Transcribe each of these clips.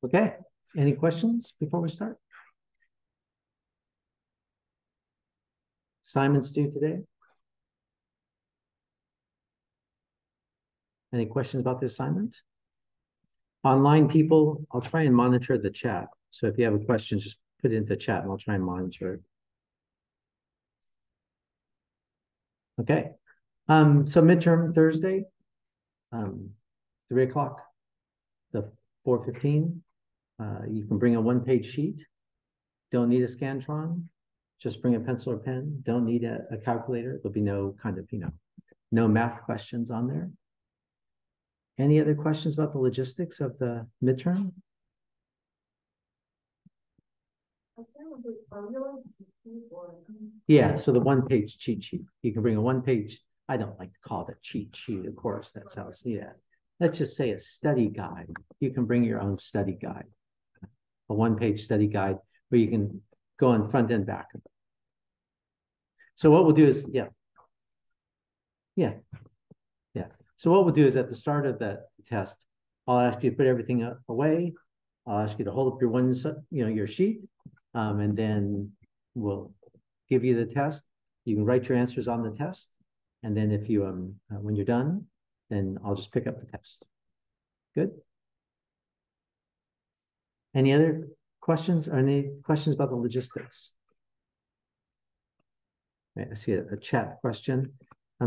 Okay, any questions before we start? Assignments due today? Any questions about the assignment? Online people, I'll try and monitor the chat. So if you have a question, just put it into the chat and I'll try and monitor it. Okay. So midterm Thursday, 3 o'clock, the 4:15. You can bring a one-page sheet. Don't need a Scantron. Just bring a pencil or pen. Don't need a calculator. There'll be no kind of, no math questions on there. Any other questions about the logistics of the midterm? Yeah, so the one-page cheat sheet. You can bring a one-page, I don't like to call it a cheat sheet, of course, that sounds, yeah. Let's just say a study guide. You can bring your own study guide. A one-page study guide where you can go on front and back of it. So what we'll do is, yeah. So what we'll do is at the start of the test, I'll ask you to put everything away. I'll ask you to hold up your sheet, and then we'll give you the test. You can write your answers on the test, and then if you when you're done, then I'll just pick up the test. Good. Any other questions or any questions about the logistics? I see a chat question.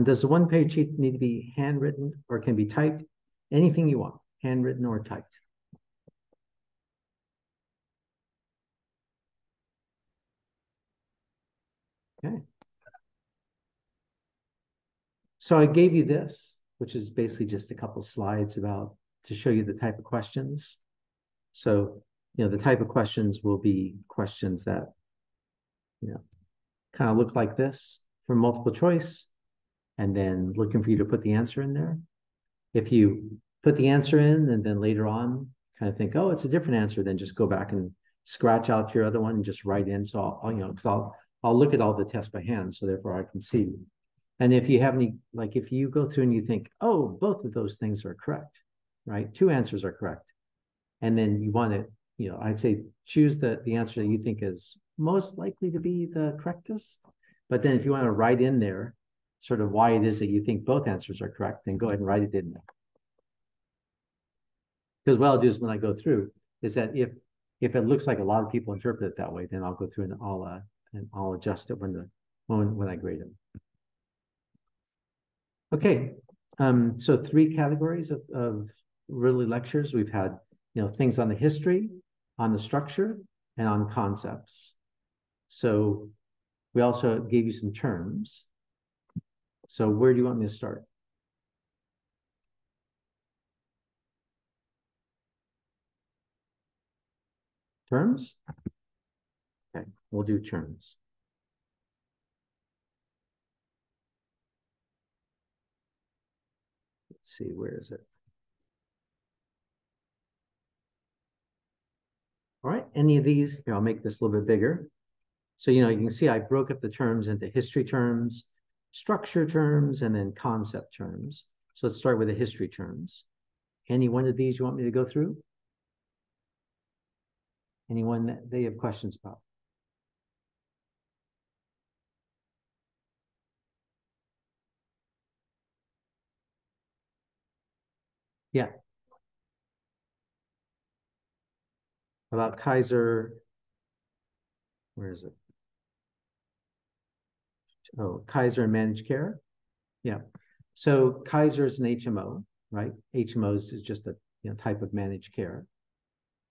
Does the one-page sheet need to be handwritten or can be typed? Anything you want, handwritten or typed. Okay. So I gave you this, which is basically just a couple of slides to show you the type of questions. So, the type of questions will be questions that, kind of look like this for multiple choice, and then looking for you to put the answer in there. If you put the answer in and then later on kind of think, oh, it's a different answer, then just go back and scratch out your other one and just write in. So because I'll look at all the tests by hand, so therefore I can see. And if you have any, like if you go through and you think, oh, both of those things are correct, right? Two answers are correct. And then you want to, I'd say choose the answer that you think is most likely to be the correctest. But then if you want to write in there sort of why it is that you think both answers are correct, then go ahead and write it in there. Because what I'll do is when I go through is that if it looks like a lot of people interpret it that way, then I'll go through and I'll adjust it when I grade them. Okay, so 3 categories of really lectures. We've had things on the history, on the structure, and on concepts. So we also gave you some terms. So where do you want me to start? Terms? Okay, we'll do terms. Let's see, where is it? All right, any of these, here, I'll make this a little bit bigger. So, you can see I broke up the terms into history terms, structure terms, and then concept terms. So let's start with the history terms. Any one of these you want me to go through? Anyone that they have questions about? Yeah. About Kaiser, where is it? Oh, Kaiser and managed care. Yeah. So Kaiser is an HMO, right? HMOs is just a type of managed care.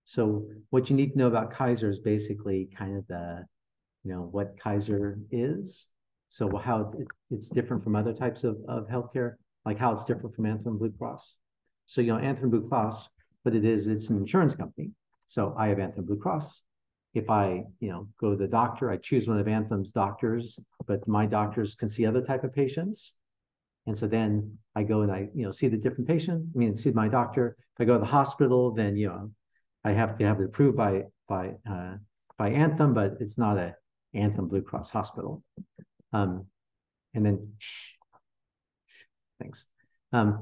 So what you need to know about Kaiser is basically kind of the, what Kaiser is. So how it's different from other types of healthcare, like how it's different from Anthem Blue Cross. So, Anthem Blue Cross, what it is, it's an insurance company. So I have Anthem Blue Cross. If I, go to the doctor, I choose one of Anthem's doctors, but my doctors can see other type of patients. And so then I go and I, see the different patients, see my doctor. If I go to the hospital, then, I have to have it approved by Anthem, but it's not a Anthem Blue Cross hospital. And then, thanks.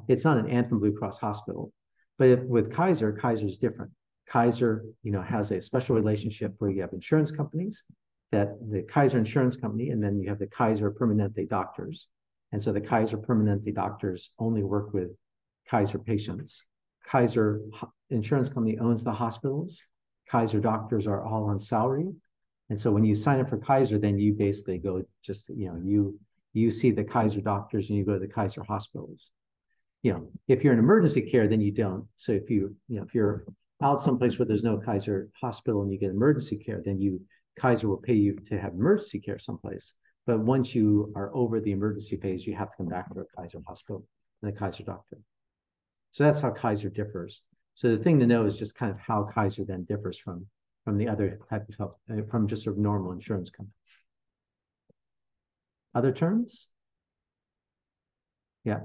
It's not an Anthem Blue Cross hospital, but with Kaiser, Kaiser's different. Kaiser, has a special relationship where you have insurance companies, that the Kaiser Insurance Company, and then you have the Kaiser Permanente doctors. And so the Kaiser Permanente doctors only work with Kaiser patients. Kaiser Insurance Company owns the hospitals. Kaiser doctors are all on salary. And so when you sign up for Kaiser, then you basically go just, you see the Kaiser doctors and you go to the Kaiser hospitals. If you're in emergency care, then you don't. So if you're out someplace where there's no Kaiser hospital and you get emergency care, then Kaiser will pay you to have emergency care someplace. But once you are over the emergency phase, you have to come back to a Kaiser hospital and a Kaiser doctor. So that's how Kaiser differs. So the thing to know is just kind of how Kaiser then differs from the other type of health, from just sort of normal insurance company. Other terms? Yeah.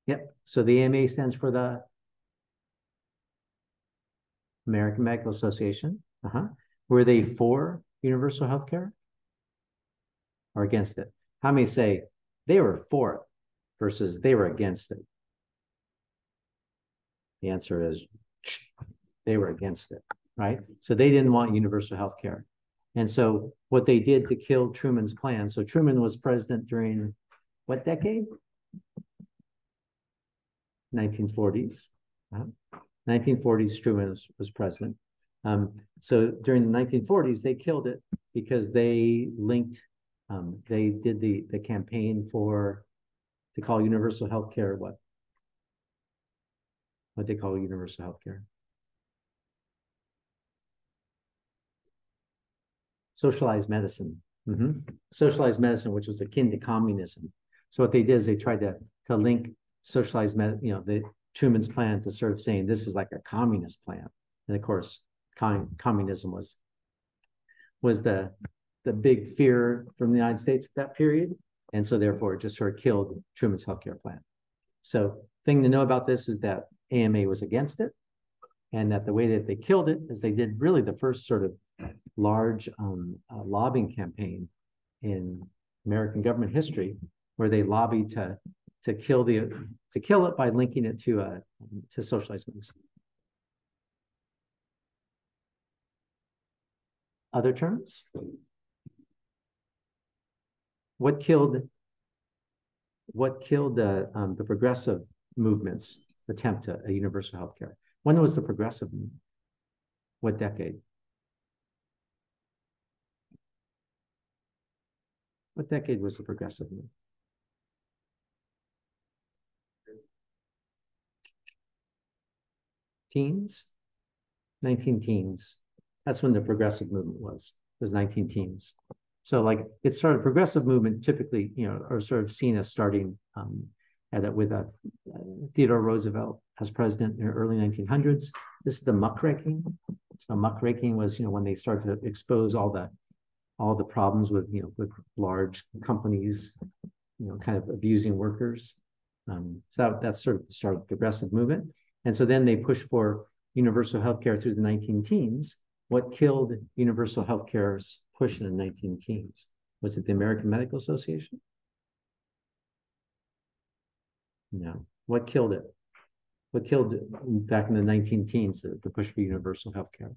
Yep. So the AMA stands for the American Medical Association. Were they for universal health care or against it? How many say they were for it versus they were against it? The answer is they were against it, right? So they didn't want universal health care. And so what they did to kill Truman's plan, so Truman was president during what decade? 1940s. 1940s, Truman was president. So during the 1940s, they killed it because they linked, they did the campaign to call universal health care what they call universal health care. Socialized medicine. Socialized medicine, which was akin to communism. So what they did is they tried to link socialized medicine, the Truman's plan to sort of saying this is like a communist plan. And of course, communism was the big fear from the United States at that period. And so therefore it just sort of killed Truman's healthcare plan. So thing to know about this is that AMA was against it, and that the way that they killed it is they did really the first sort of large lobbying campaign in American government history, where they lobbied to kill it by linking it to socialized medicine. Other terms? What killed the progressive movement's attempt at a universal healthcare? When was the progressive movement? What decade? What decade was the progressive movement? Teens? 19 teens. That's when the progressive movement was 19 teens. So like it started, progressive movement typically, are sort of seen as starting with Theodore Roosevelt as president in the early 1900s. This is the muckraking. So muckraking was, when they started to expose all the problems with large companies, kind of abusing workers. So that's sort of the start of the progressive movement. And so then they pushed for universal healthcare through the 19 teens. What killed universal healthcare's push in the 19 teens? Was it the American Medical Association? No. What killed it? What killed it back in the 19 teens, the push for universal healthcare?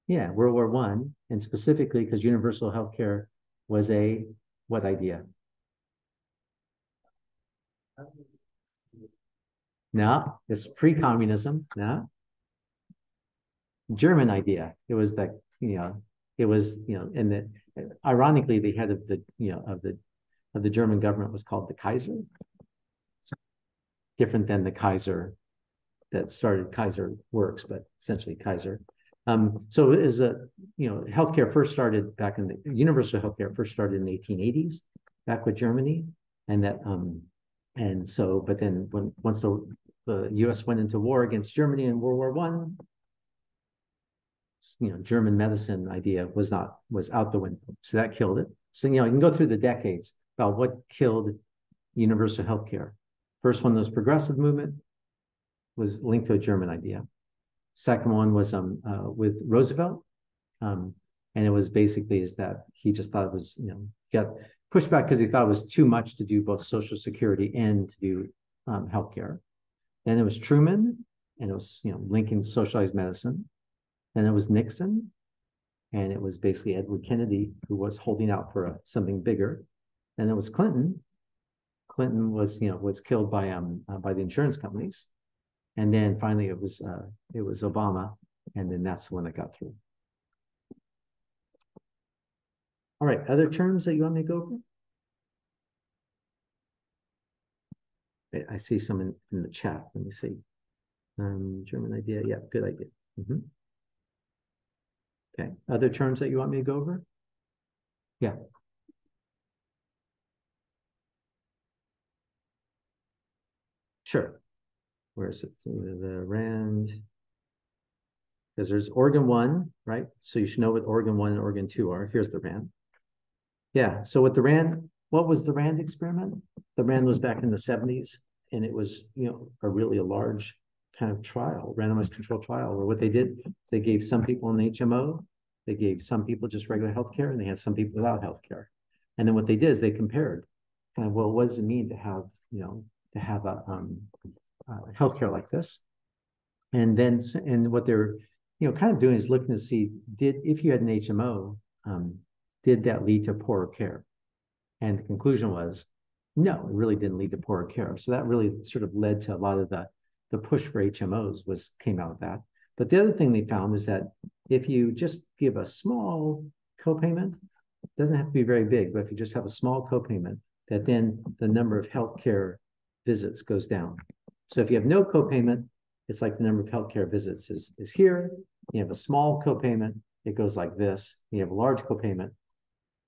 Yeah, World War I, and specifically because universal healthcare was what idea? No, it's pre-communism. No, German idea. It was and ironically, the head of the German government was called the Kaiser. Different than the Kaiser that started Kaiser Works, but essentially Kaiser. So it is healthcare first started back in the universal healthcare first started in the 1880s, back with Germany, and that but then once the U.S. went into war against Germany in World War I, German medicine idea was out the window, so that killed it. So you can go through the decades about what killed universal healthcare. First one was progressive movement, was linked to a German idea. Second one was with Roosevelt, and it was basically is that he just thought it was got pushed back because they thought it was too much to do both Social Security and to do healthcare. Then it was Truman, and it was linking socialized medicine. Then it was Nixon, and it was basically Edward Kennedy who was holding out for something bigger. And it was Clinton. Clinton was killed by the insurance companies, and then finally it was Obama, and then that's the one that got through. All right, other terms that you want me to go over? I see some in the chat. Let me see. German idea. Yeah, good idea. Okay, other terms that you want me to go over? Yeah. Sure. Where is it? The RAND. Because there's organ 1, right? So you should know what organ 1 and organ 2 are. Here's the RAND. Yeah, so with the RAND, what was the RAND experiment? The RAND was back in the 70s, and it was, a really large kind of trial, randomized control trial, where what they did is they gave some people an HMO, they gave some people just regular healthcare, and they had some people without healthcare. And then what they did is they compared kind of, well, what does it mean to have, a healthcare like this? And then, what they're, kind of doing is looking to see, if you had an HMO, did that lead to poorer care? And the conclusion was, no, it really didn't lead to poorer care. So that really sort of led to a lot of the push for HMOs came out of that. But the other thing they found is that if you just give a small copayment, it doesn't have to be very big, but if you just have a small copayment, that then the number of healthcare visits goes down. So if you have no copayment, it's like the number of healthcare visits is here. You have a small copayment, it goes like this. You have a large copayment,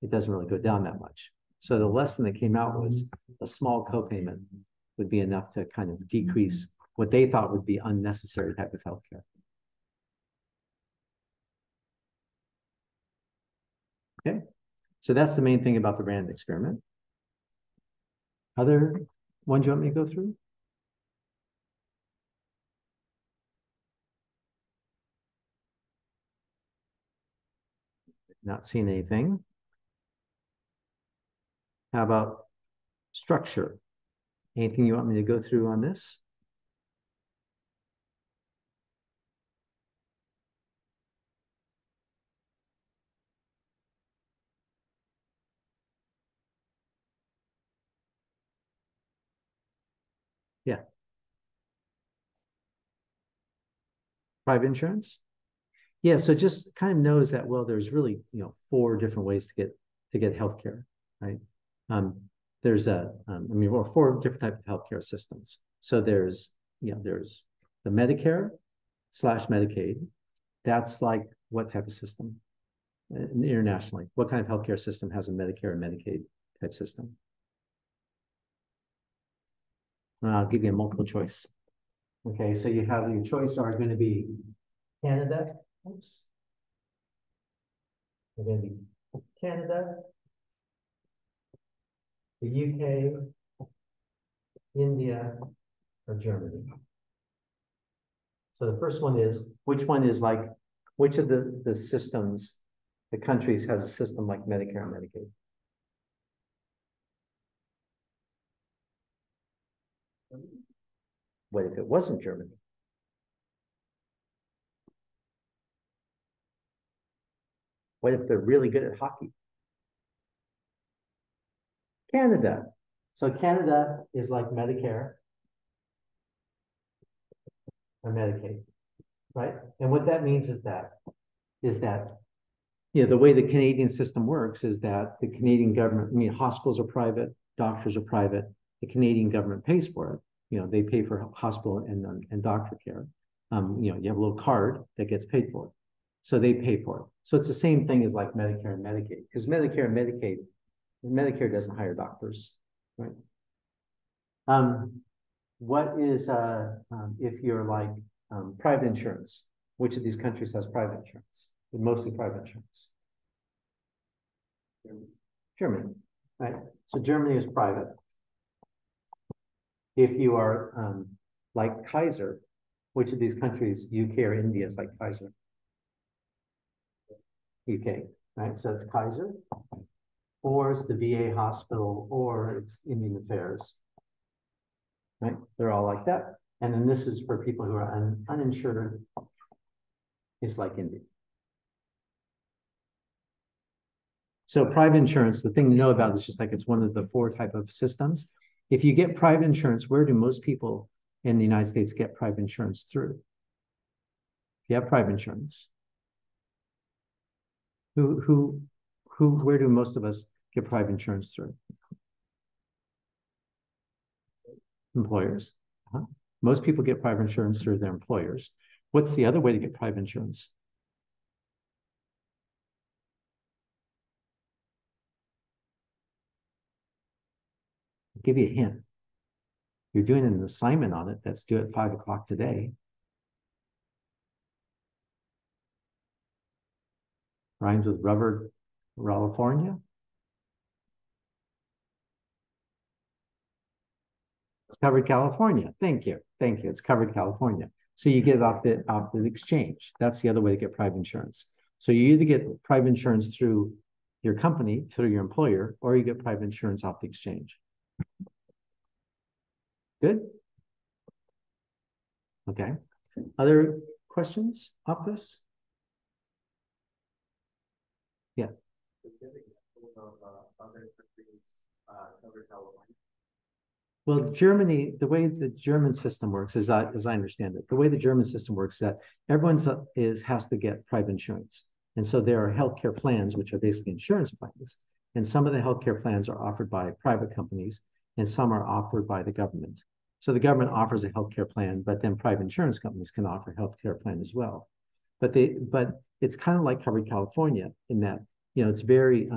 it doesn't really go down that much. So the lesson that came out was a small copayment would be enough to kind of decrease what they thought would be unnecessary type of healthcare. Okay, so that's the main thing about the RAND experiment. Other ones you want me to go through? Not seeing anything. How about structure? Anything you want me to go through on this? Yeah. Private insurance? Yeah, so just kind of knows that, well, there's really, 4 different ways to get healthcare, right? There's or 4 different types of healthcare systems. So there's the Medicare / Medicaid. That's like what type of system internationally? What kind of healthcare system has a Medicare and Medicaid type system? I'll give you a multiple choice. Okay, so you have your choice are going to be Canada. Oops. They're going to be Canada, the UK, India, or Germany. So the first one is, which of the systems, the countries has a system like Medicare and Medicaid? What if it wasn't Germany? What if they're really good at hockey? Canada. So Canada is like Medicare or Medicaid, right? And what that means is that the way the Canadian system works is that the Canadian government, hospitals are private, doctors are private, the Canadian government pays for it. They pay for hospital and doctor care. You have a little card that gets paid for it. So they pay for it. So it's the same thing as like Medicare and Medicaid, because Medicare and Medicare doesn't hire doctors, right? What is, if you're like private insurance, which of these countries has private insurance? Mostly private insurance. Germany, right? So Germany is private. If you are like Kaiser, which of these countries, UK or India, is like Kaiser? UK, right? So it's Kaiser. or it's the VA hospital, or it's Indian Affairs, right? They're all like that. And then this is for people who are uninsured. It's like India. So private insurance, the thing to know about is just like it's one of the 4 type of systems. If you get private insurance, where do most people in the United States get private insurance through? If you have private insurance, where do most of us get private insurance through? Employers. Most people get private insurance through their employers. What's the other way to get private insurance? I'll give you a hint. You're doing an assignment on it that's due at 5 o'clock today. Rhymes with rubber, California. It's covered California. Thank you. Thank you. It's covered California. So you get it off the exchange. That's the other way to get private insurance. So you either get private insurance through your company, through your employer, or you get private insurance off the exchange. Good? Okay. Other questions off this? Yeah. Well, Germany, the way the German system works is that, as I understand it, the way the German system works is that everyone has to get private insurance. And so there are healthcare plans, which are basically insurance plans. And some of the healthcare plans are offered by private companies, and some are offered by the government. So the government offers a healthcare plan, but then private insurance companies can offer a healthcare plan as well. But it's kind of like covered California in that, it's very,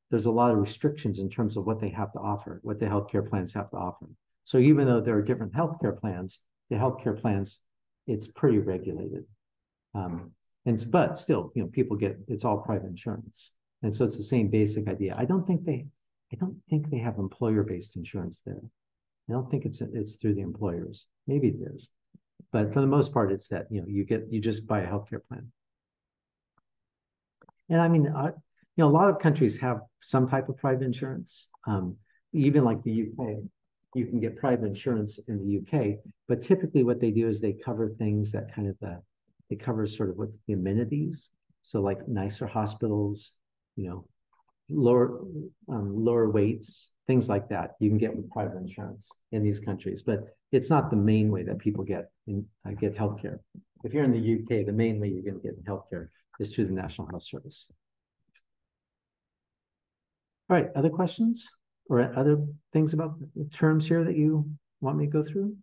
there's a lot of restrictions in terms of what they have to offer, what the healthcare plans have to offer. So even though there are different healthcare plans, it's pretty regulated. But still, people it's all private insurance. And so it's the same basic idea. I don't think they have employer-based insurance there. I don't think it's through the employers. Maybe it is. But for the most part, it's that, you just buy a healthcare plan. And I mean, a lot of countries have some type of private insurance. Even like the UK, you can get private insurance in the UK, but typically what they do is they cover things that they cover sort of what's the amenities. So like nicer hospitals, lower weights, things like that you can get with private insurance in these countries, but it's not the main way that people get healthcare. If you're in the UK, the main way you're going to get healthcare is through the National Health Service. All right, other questions or other things about the terms here that you want me to go through?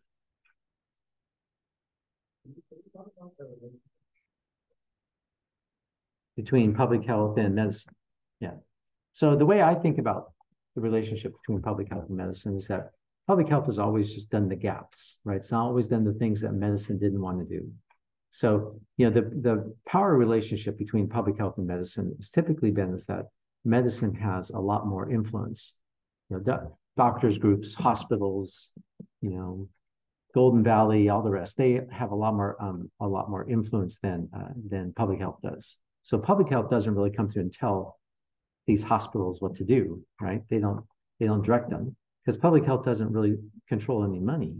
Between public health and medicine. Yeah. So the way I think about the relationship between public health and medicine is that public health has always just done the gaps, right? It's not always done the things that medicine didn't want to do. So, the power relationship between public health and medicine has typically been is that medicine has a lot more influence. Doctors groups, hospitals, Golden Valley, all the rest, they have a lot more influence than public health does. So public health doesn't really come through and tell these hospitals what to do, right? They don't direct them because public health doesn't really control any money.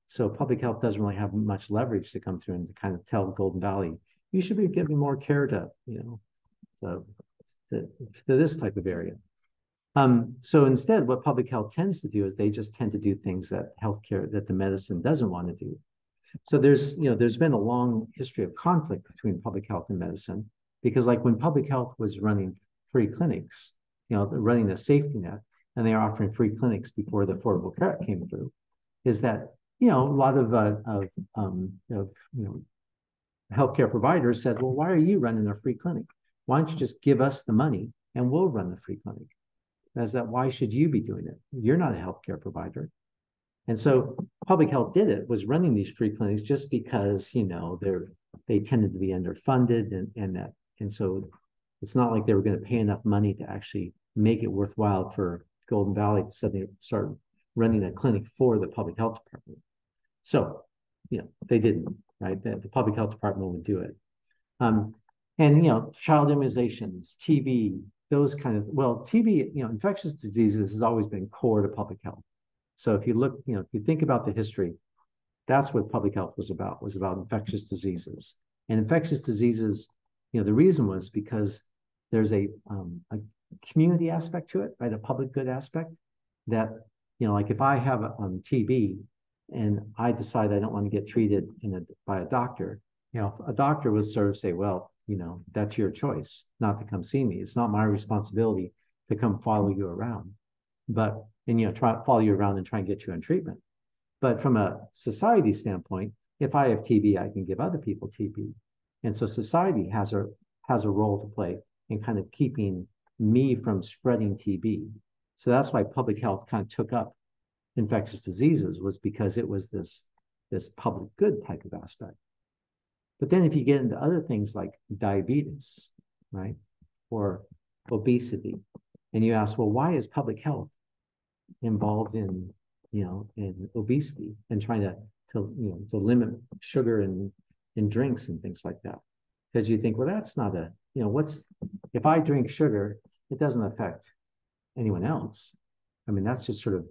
So public health doesn't really have much leverage to come through and to kind of tell Golden Valley, you should be giving more care to this type of area. So instead, what public health tends to do is they just tend to do things that the medicine doesn't want to do. So there's been a long history of conflict between public health and medicine, because like when public health was running free clinics, running a safety net, and they are offering free clinics before the Affordable Care Act came through, is that a lot of healthcare providers said, well, why are you running a free clinic? Why don't you just give us the money and we'll run the free clinic? As that, why should you be doing it? You're not a healthcare provider. And so public health was running these free clinics just because, they tended to be underfunded and so it's not like they were going to pay enough money to actually make it worthwhile for Golden Valley to suddenly start running a clinic for the public health department. So, they didn't, right? The public health department would do it. And, child immunizations, TB, those kind of, well, TB, infectious diseases has always been core to public health. So if you look, if you think about the history, that's what public health was about infectious diseases. And infectious diseases, the reason was because there's a community aspect to it, right? A public good aspect that, like if I have TB and I decide I don't want to get treated by a doctor, a doctor would sort of say, well, that's your choice not to come see me. It's not my responsibility to come follow you around, follow you around and try and get you on treatment. But from a society standpoint, if I have TB, I can give other people TB. And so society has a role to play in kind of keeping me from spreading TB. So that's why public health kind of took up infectious diseases, was because it was this public good type of aspect. But then if you get into other things like diabetes, right, or obesity, and you ask, well, why is public health involved in obesity and trying to limit sugar in drinks and things like that? Because you think, well, that's not if I drink sugar, it doesn't affect anyone else. I mean, that's just sort of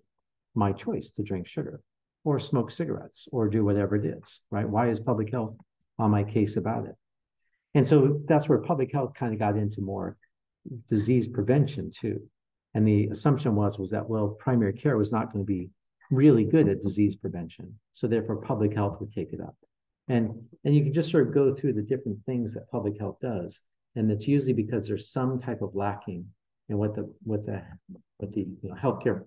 my choice to drink sugar or smoke cigarettes or do whatever it is, right? Why is public health on my case about it? And so that's where public health kind of got into more disease prevention too. And the assumption was that, well, primary care was not going to be really good at disease prevention. So therefore public health would take it up. And you can just sort of go through the different things that public health does. And it's usually because there's some type of lacking in what the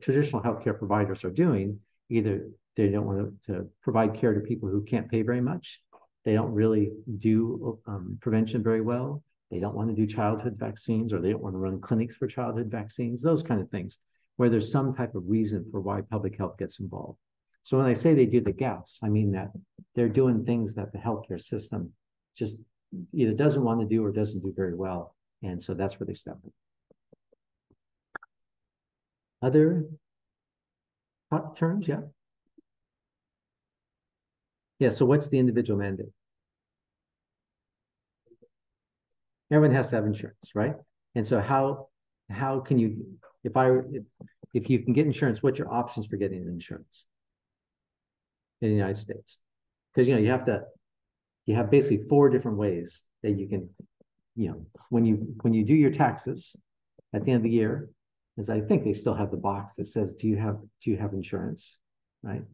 traditional healthcare providers are doing. Either they don't want to provide care to people who can't pay very much. They don't really do prevention very well. They don't want to do childhood vaccines, or they don't want to run clinics for childhood vaccines, those kind of things, where there's some type of reason for why public health gets involved. So when I say they do the gaps, I mean that they're doing things that the healthcare system just either doesn't want to do or doesn't do very well. And so that's where they step in. Other terms, yeah? Yeah, so what's the individual mandate? Everyone has to have insurance, right? And so how can you, if you can get insurance, what's your options for getting insurance in the United States? Because you have basically 4 different ways that you can, when you do your taxes at the end of the year, is I think they still have the box that says, do you have insurance, right?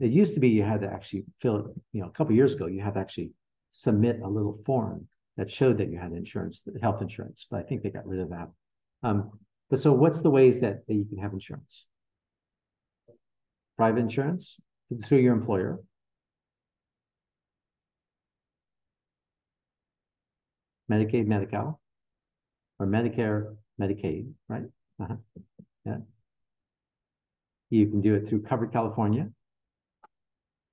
It used to be you had to actually fill it, a couple of years ago, you had to actually submit a little form that showed that you had insurance, health insurance, but I think they got rid of that. But so what's the ways that you can have insurance? Private insurance through your employer. Medicaid, Medi-Cal, or Medicare, Medicaid, right? Yeah. You can do it through Covered California,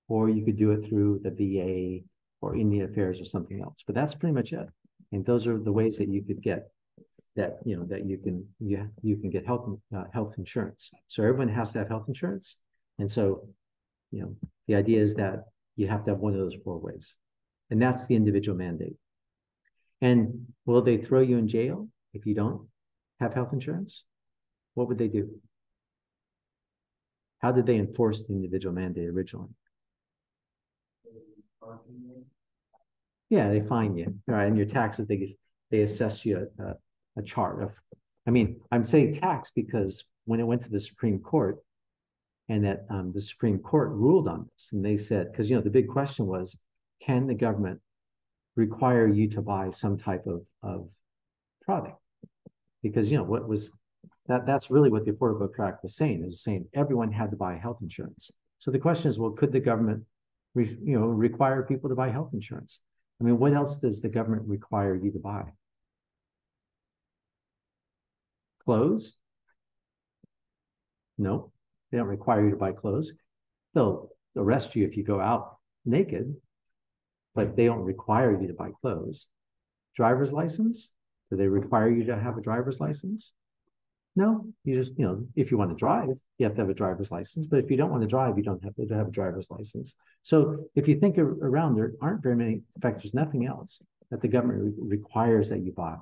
or you could do it through the VA or Indian Affairs or something else. But that's pretty much it. And those are the ways that you could get that you can get health insurance. So everyone has to have health insurance, and so the idea is that you have to have one of those 4 ways, and that's the individual mandate. And will they throw you in jail if you don't have health insurance? What would they do? How did they enforce the individual mandate originally? Yeah, they fine you, right? And your taxes, they assess you a chart of, I'm saying tax because when it went to the Supreme Court, and that the Supreme Court ruled on this, and they said, because the big question was, can the government require you to buy some type of product? Because that's really what the Affordable Care Act was saying. It was saying everyone had to buy health insurance. So the question is, well, could the government require people to buy health insurance? What else does the government require you to buy? Clothes? No, they don't require you to buy clothes. They'll arrest you if you go out naked, but they don't require you to buy clothes. Driver's license? Do they require you to have a driver's license? No, you just, if you want to drive, you have to have a driver's license. But if you don't want to drive, you don't have to have a driver's license. So if you think around, there aren't very many, in fact, there's nothing else that the government requires that you buy.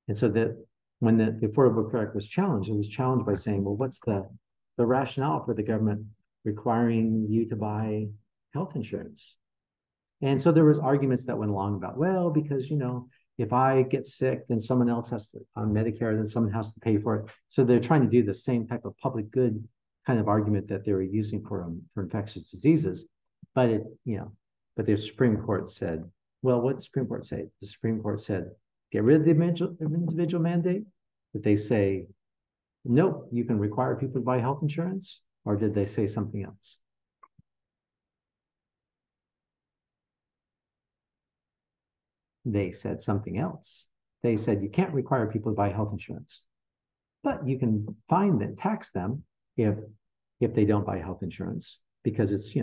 And so that when the Affordable Care Act was challenged, it was challenged by saying, well, what's the rationale for the government requiring you to buy health insurance? And so there was arguments that went along about, well, because, if I get sick, then someone else has to, on Medicare, then someone has to pay for it. So they're trying to do the same type of public good kind of argument that they were using for infectious diseases. But but the Supreme Court said, well, what did the Supreme Court say? The Supreme Court said, get rid of the individual mandate. Did they say, nope, you can require people to buy health insurance? Or did they say something else? They said something else. They said you can't require people to buy health insurance, but you can fine them, tax them if they don't buy health insurance, because it's,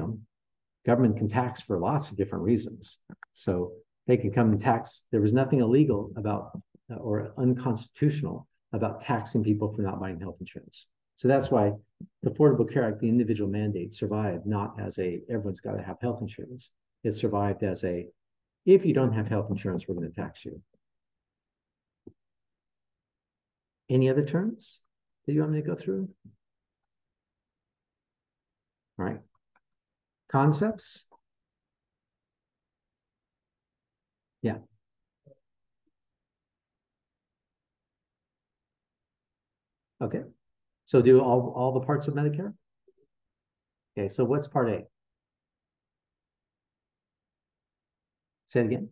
government can tax for lots of different reasons. So they can come and tax. There was nothing illegal about or unconstitutional about taxing people for not buying health insurance. So that's why the Affordable Care Act, the individual mandate, survived not as everyone's got to have health insurance. It survived as if you don't have health insurance, we're going to tax you. Any other terms that you want me to go through? All right. Concepts? Yeah. Okay. So do all the parts of Medicare? Okay, so what's Part A? Say it again.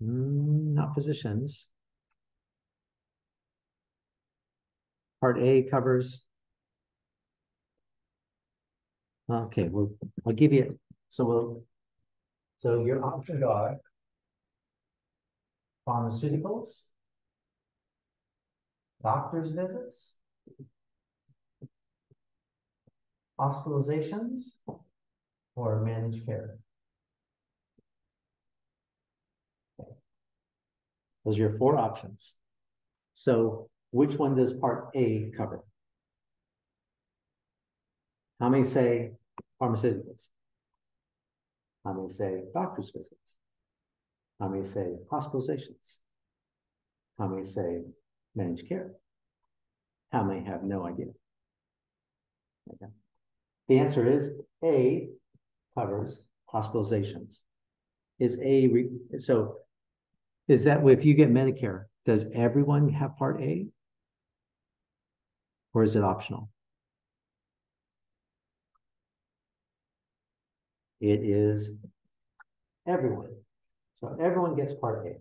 Not physicians. Part A covers. Okay, well, I'll give you. So your options are pharmaceuticals, doctor's visits, hospitalizations, or managed care. Those are your 4 options. So which one does Part A cover? How many say pharmaceuticals? How many say doctor's visits? How many say hospitalizations? How many say managed care? How many have no idea? Okay. The answer is A covers hospitalizations. Is that if you get Medicare, does everyone have Part A? Or is it optional? It is everyone. So everyone gets Part A.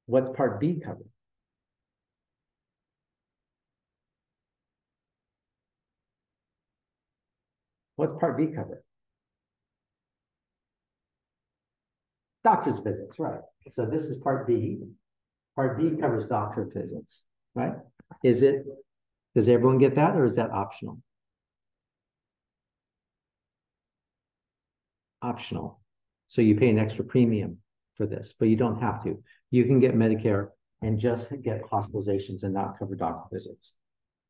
What's Part B cover? What's Part B cover? Doctor's visits, right. So this is Part B. Part B covers doctor visits, right? Does everyone get that, or is that optional? Optional. So you pay an extra premium for this, but you don't have to. You can get Medicare and just get hospitalizations and not cover doctor visits,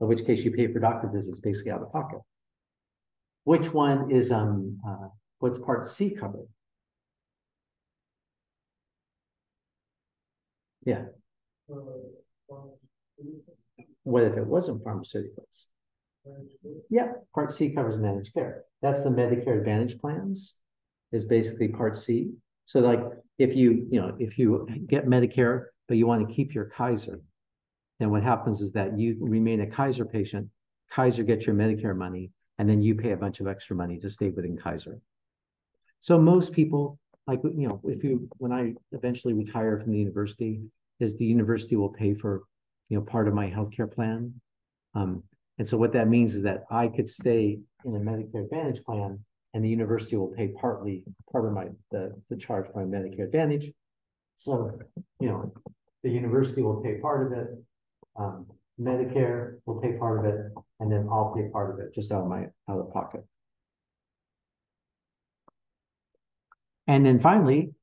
in which case you pay for doctor visits basically out of pocket. Which one is, what's Part C covered? Yeah. What if it wasn't pharmaceuticals? Yeah, Part C covers managed care. That's the Medicare Advantage plans, is basically Part C. So like if you get Medicare, but you want to keep your Kaiser, then what happens is that you remain a Kaiser patient, Kaiser gets your Medicare money, and then you pay a bunch of extra money to stay within Kaiser. So most people, like, when I eventually retire from the university, is the university will pay for, part of my healthcare plan. And so what that means is that I could stay in a Medicare Advantage plan, and the university will pay part of the charge for my Medicare Advantage. So, the university will pay part of it, Medicare will pay part of it, and then I'll pay part of it just out of pocket. And then finally,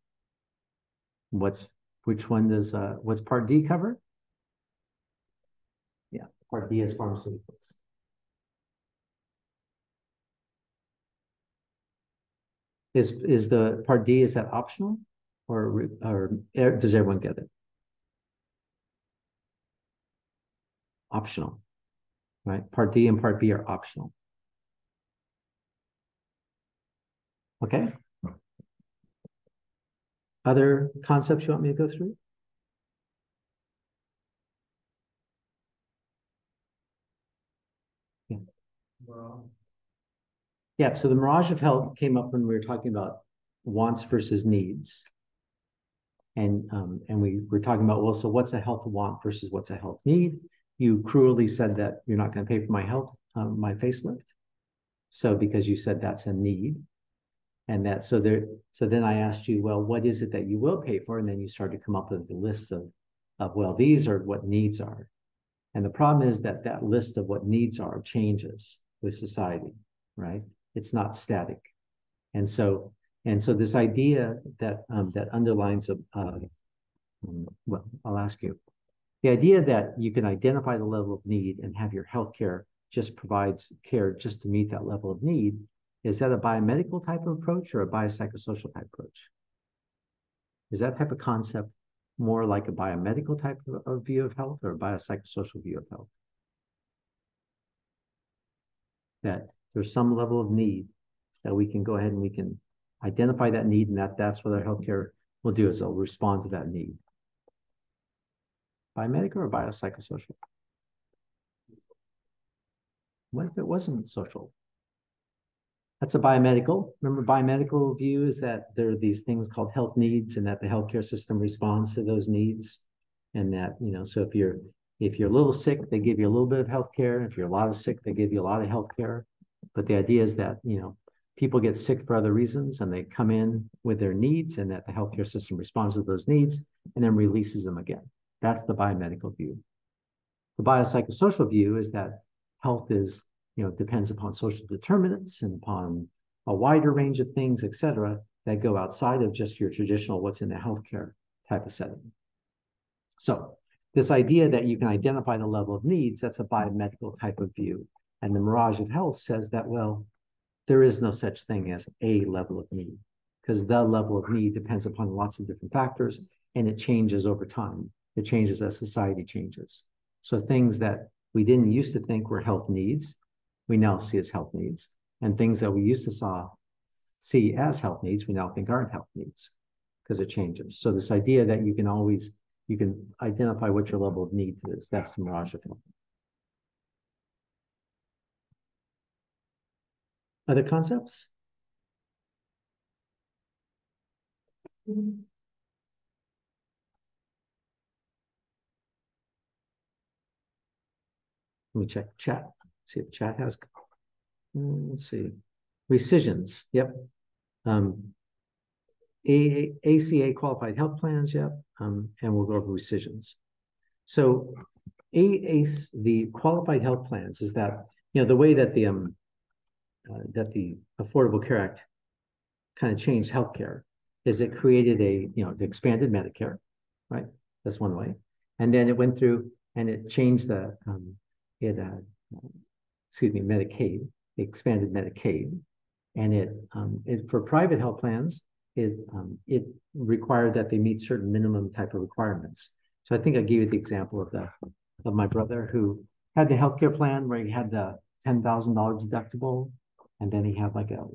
what's Part D cover? Yeah, Part D is pharmaceuticals. Is the Part D, is that optional, or does everyone get it? optional, right? Part D and Part B are optional. Okay. Other concepts you want me to go through? Yeah. Yeah, so the Mirage of Health came up when we were talking about wants versus needs. And we were talking about, well, so what's a health want versus what's a health need? You cruelly said that you're not going to pay for my health, my facelift. So because you said that's a need. And that, so then I asked you, well, what is it that you will pay for? And then you started to come up with the list of, well, these are what needs are. And the problem is that that list of what needs are changes with society, right? It's not static. And so this idea that that underlines well, I'll ask you, the idea that you can identify the level of need and have your healthcare just provides care just to meet that level of need, is that a biomedical type of approach or a biopsychosocial type approach? Is that type of concept more like a biomedical type of view of health or a biopsychosocial view of health? That there's some level of need that we can go ahead and we can identify that need, and that's what our healthcare will do, is it'll respond to that need. Biomedical or biopsychosocial? What if it wasn't social? That's a biomedical. Remember, biomedical view is that there are these things called health needs, and that the healthcare system responds to those needs. And that, you know, so if you're a little sick, they give you a little bit of healthcare. If you're a lot of sick, they give you a lot of healthcare. But the idea is that, you know, people get sick for other reasons and they come in with their needs, and that the healthcare system responds to those needs and then releases them again. That's the biomedical view. The biopsychosocial view is that health is, you know, depends upon social determinants and upon a wider range of things, et cetera, that go outside of just your traditional what's in the healthcare type of setting. So this idea that you can identify the level of needs, that's a biomedical type of view. And the Mirage of Health says that, well, there is no such thing as a level of need, because the level of need depends upon lots of different factors, and it changes over time. It changes as society changes. So things that we didn't used to think were health needs, we now see as health needs. And things that we used to see as health needs, we now think aren't health needs, because it changes. So this idea that you can identify what your level of need is, that's the Mirage of Health. Other concepts? Let me check chat, see if chat has, let's see, rescissions, yep. ACA qualified health plans, yep, and we'll go over rescissions. So the qualified health plans is that, you know, the way that the Affordable Care Act kind of changed healthcare is it created it expanded Medicare, right? That's one way. And then it went through and it changed Medicaid, it expanded Medicaid. And it for private health plans, it required that they meet certain minimum type of requirements. So I think I gave you the example of my brother who had the healthcare plan where he had the $10,000 deductible, and then he had like a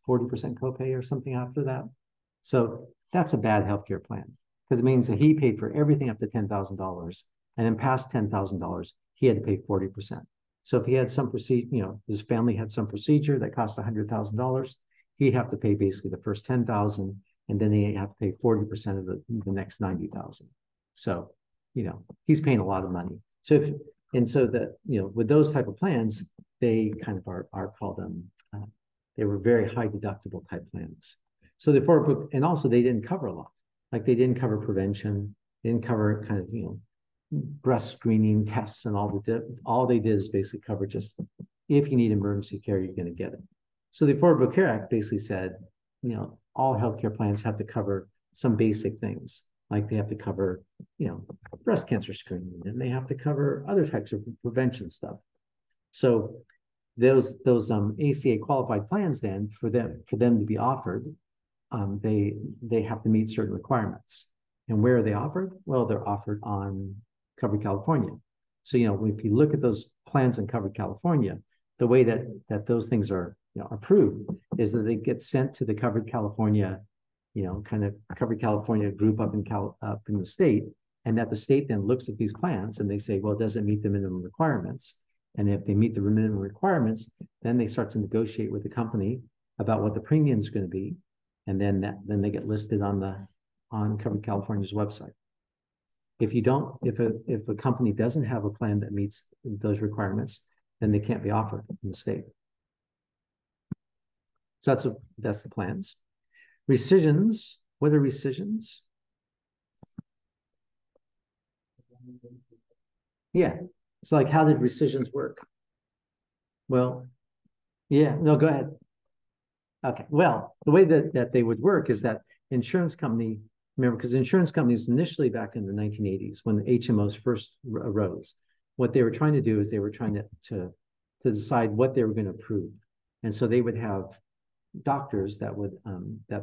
40% copay or something after that. So that's a bad healthcare plan, because it means that he paid for everything up to $10,000, and then past $10,000, he had to pay 40%. So if he had some procedure, you know, his family had some procedure that cost $100,000, he'd have to pay basically the first $10,000, and then he'd have to pay 40% of the next $90,000. So, you know, he's paying a lot of money. So with those type of plans, they kind of are called they were very high deductible type plans. So and also they didn't cover a lot. Like they didn't cover prevention, they didn't cover kind of, you know, breast screening tests, and all they did is basically cover just if you need emergency care, you're going to get it. So the Affordable Care Act basically said, you know, all healthcare plans have to cover some basic things, like they have to cover, you know, breast cancer screening, and they have to cover other types of prevention stuff. So those ACA qualified plans, then for them to be offered, they have to meet certain requirements. And where are they offered? Well, they're offered on Covered California. So, if you look at those plans in Covered California, the way that those things are, approved is that they get sent to the Covered California, kind of Covered California group up in the state, and that the state then looks at these plans and they say, well, does it meet the minimum requirements? And if they meet the minimum requirements, then they start to negotiate with the company about what the premium is going to be, and then they get listed on Covered California's website. If a company doesn't have a plan that meets those requirements, then they can't be offered in the state. So that's the plans. Rescissions. What are rescissions? Yeah. So like, how did rescissions work? Well, yeah, no, go ahead. Okay. Well, the way that they would work is that insurance company, remember, because insurance companies initially back in the 1980s, when the HMOs first arose, what they were trying to do is they were trying to decide what they were going to approve. And so they would have doctors that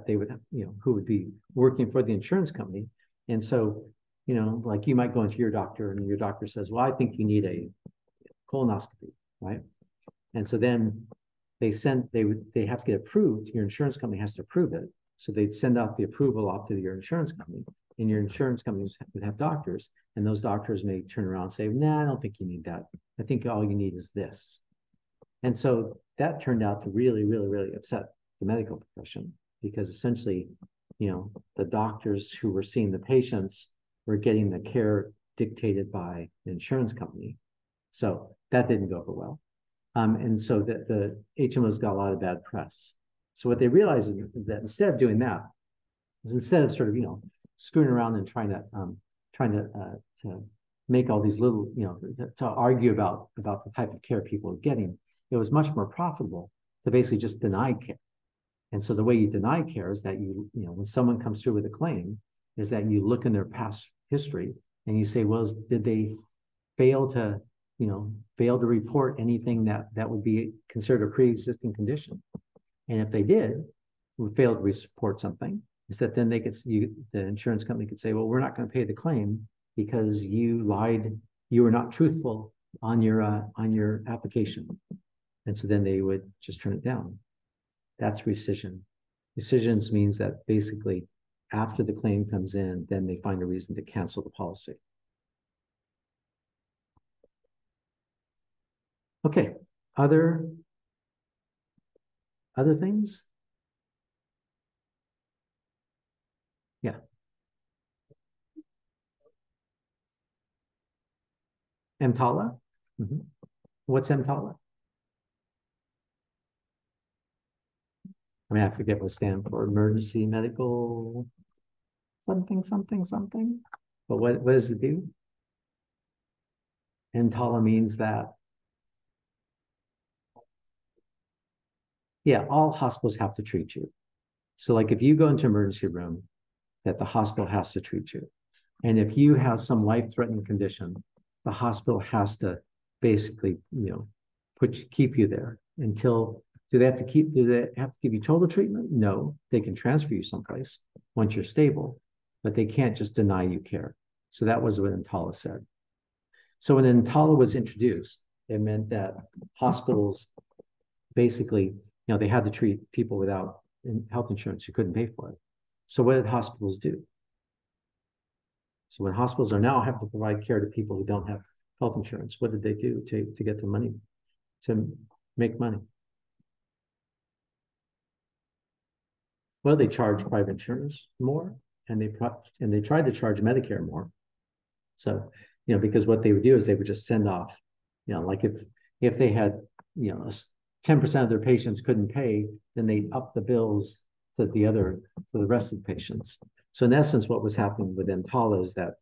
they would have, who would be working for the insurance company. And so, like you might go into your doctor and your doctor says, well, I think you need a colonoscopy, right? And so then they have to get approved. Your insurance company has to approve it. So they'd send out the approval off to your insurance company, and your insurance companies would have doctors, and those doctors may turn around and say, nah, I don't think you need that. I think all you need is this. And so that turned out to really, really, really upset the medical profession, because essentially, the doctors who were seeing the patients were getting the care dictated by the insurance company. So that didn't go over well. And so the HMOs got a lot of bad press. So what they realized is that instead of doing that, instead of sort of, screwing around and trying to make all these little, to argue about the type of care people are getting, it was much more profitable to basically just deny care. And so the way you deny care is that when someone comes through with a claim, is that you look in their past history and you say, well, did they fail to report anything that would be considered a pre-existing condition? And if they did, fail to report something, is that then the insurance company could say, well, we're not going to pay the claim because you lied, you were not truthful on your application. And so then they would just turn it down. That's rescission. Rescissions means that basically after the claim comes in, then they find a reason to cancel the policy. Okay, other things? Yeah. EMTALA? Mm-hmm. What's EMTALA? I mean, I forget what it stands for. Emergency medical something, something, something. But what does it do? EMTALA means that, yeah, all hospitals have to treat you. So like if you go into emergency room, that the hospital has to treat you. And if you have some life-threatening condition, the hospital has to basically, keep you there until, do they have to give you total treatment? No, they can transfer you someplace once you're stable, but they can't just deny you care. So that was what EMTALA said. So when EMTALA was introduced, it meant that hospitals basically, they had to treat people without health insurance who couldn't pay for it. So what did hospitals do? So when hospitals are now having to provide care to people who don't have health insurance, what did they do to get the money, to make money? Well, they charge private insurers more, and they tried to charge Medicare more. So, because what they would do is they would just send off, like if they had, 10% of their patients couldn't pay, then they'd up the bills to the rest of the patients. So in essence, what was happening with EMTALA is that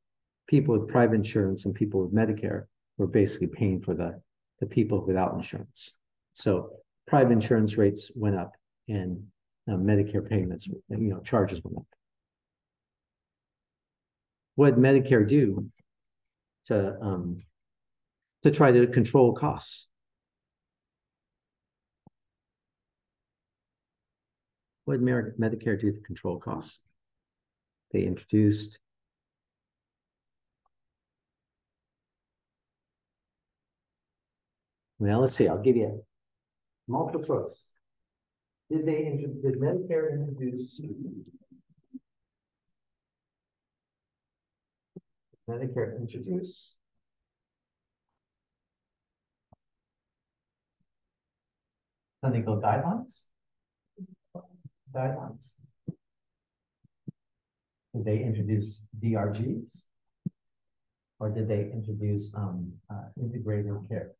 people with private insurance and people with Medicare were basically paying for the people without insurance. So private insurance rates went up, and Medicare payments, charges went up. What did Medicare do to try to control costs? What did Medicare do to control costs? They introduced Well, let's see. I'll give you multiple choice. Did Medicare introduce clinical guidelines? Did they introduce DRGs? Or did they introduce integrated care?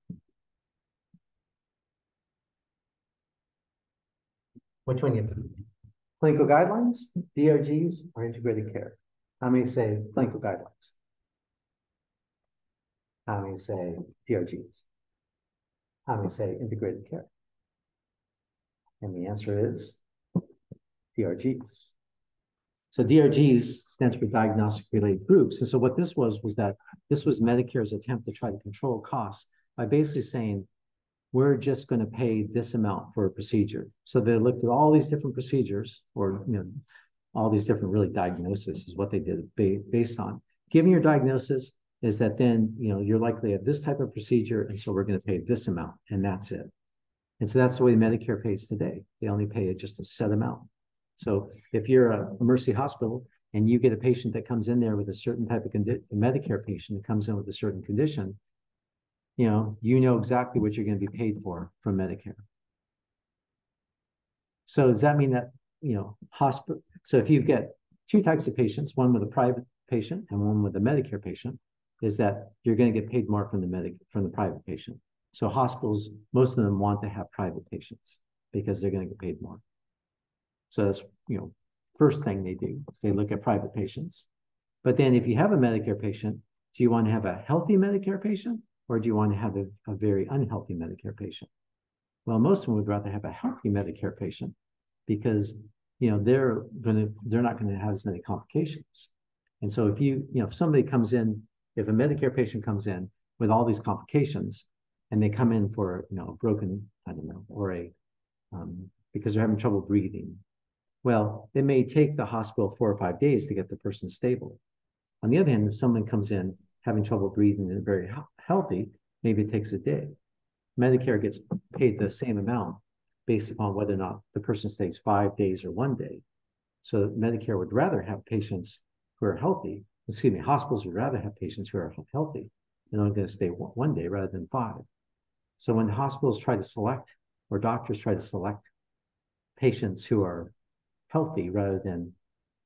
Which one you think? Clinical guidelines, DRGs, or integrated care? How many say clinical guidelines? How many say DRGs? How many say integrated care? And the answer is DRGs. So DRGs stands for diagnostic related groups. And so what this was that this was Medicare's attempt to try to control costs by basically saying, we're just going to pay this amount for a procedure. So they looked at all these different procedures, or all these different really diagnoses is what they did based on. Given your diagnosis is that then you're likely to have this type of procedure, and so we're going to pay this amount, and that's it. And so that's the way Medicare pays today. They only pay just a set amount. So if you're a Mercy hospital and you get a patient that comes in there with a certain type of Medicare patient that comes in with a certain condition, you know exactly what you're going to be paid for from Medicare. So does that mean that, hospital? So if you get two types of patients, one with a private patient and one with a Medicare patient, is that you're going to get paid more from the private patient. So hospitals, most of them want to have private patients because they're going to get paid more. So that's, first thing they do is they look at private patients. But then if you have a Medicare patient, do you want to have a healthy Medicare patient or do you want to have a very unhealthy Medicare patient? Well, most of them would rather have a healthy Medicare patient because, they're not going to have as many complications. And so if somebody comes in, if a Medicare patient comes in with all these complications and they come in for, a broken, or because they're having trouble breathing, well, it may take the hospital 4 or 5 days to get the person stable. On the other hand, if someone comes in having trouble breathing and very healthy, maybe it takes a day. Medicare gets paid the same amount based upon whether or not the person stays 5 days or 1 day. So Medicare would rather have patients who are healthy. Hospitals would rather have patients who are healthy and only going to stay 1 day rather than 5. So when hospitals try to select, or doctors try to select patients who are healthy rather than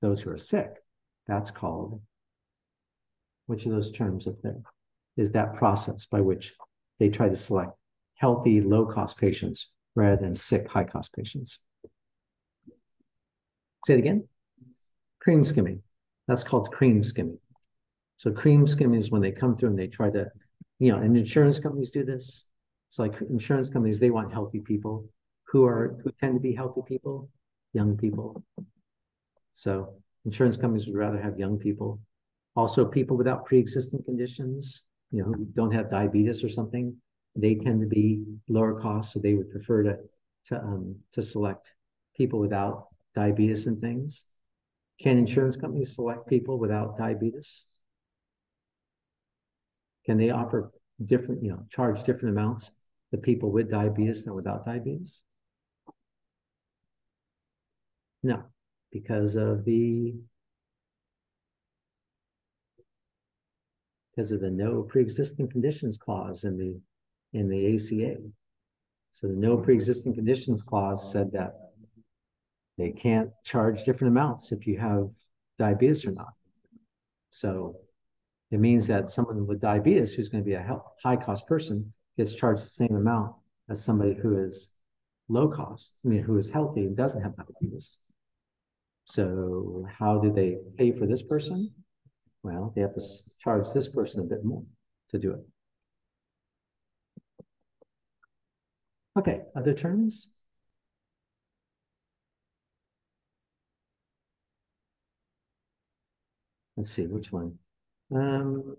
those who are sick, that's called, which of those terms up there is that process by which they try to select healthy, low-cost patients rather than sick, high-cost patients. Say it again. Cream skimming. That's called cream skimming. So cream skimming is when they come through and they try to, and insurance companies do this. It's like insurance companies, they want healthy people who tend to be healthy people, young people. So insurance companies would rather have young people. Also, people without pre-existing conditions, who don't have diabetes or something, they tend to be lower cost, so they would prefer to select people without diabetes and things. Can insurance companies select people without diabetes? Can they offer different, charge different amounts to people with diabetes than without diabetes? No, because of the no pre-existing conditions clause in the ACA. So the no pre-existing conditions clause said that they can't charge different amounts if you have diabetes or not. So it means that someone with diabetes who's going to be a high-cost person gets charged the same amount as somebody who is low cost, who is healthy and doesn't have diabetes. So how do they pay for this person? Well, they have to charge this person a bit more to do it. Okay, other terms? Let's see, which one? So